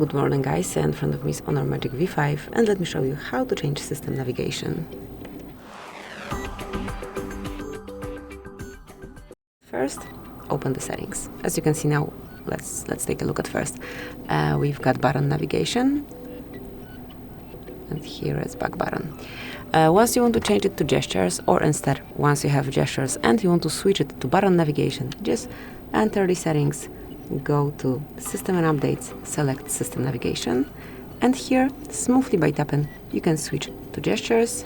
Good morning guys, in front of me is Honor Magic V5 and let me show you how to change system navigation. First, open the settings. As you can see now, let's take a look at first. We've got button navigation and here is back button. Once you want to change it to gestures, or instead once you have gestures and you want to switch it to button navigation, just enter the settings, go to System and Updates, select System Navigation, and here, smoothly by tapping, you can switch to gestures.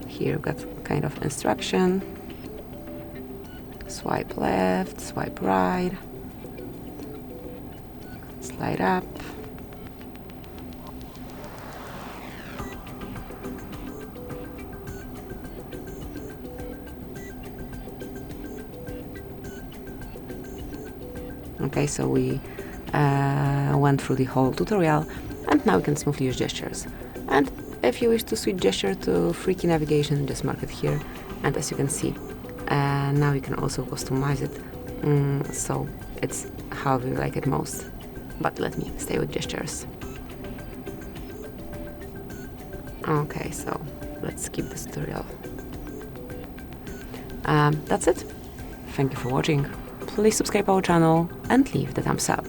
Here you've got kind of instruction, swipe left, swipe right, slide up. Okay, so we went through the whole tutorial and now we can smoothly use gestures. And if you wish to switch gesture to freaky navigation, just mark it here. And as you can see, now you can also customize it, so it's how you like it most. But let me stay with gestures. Okay, so let's skip this tutorial. That's it. Thank you for watching. Please subscribe our channel and leave the thumbs up.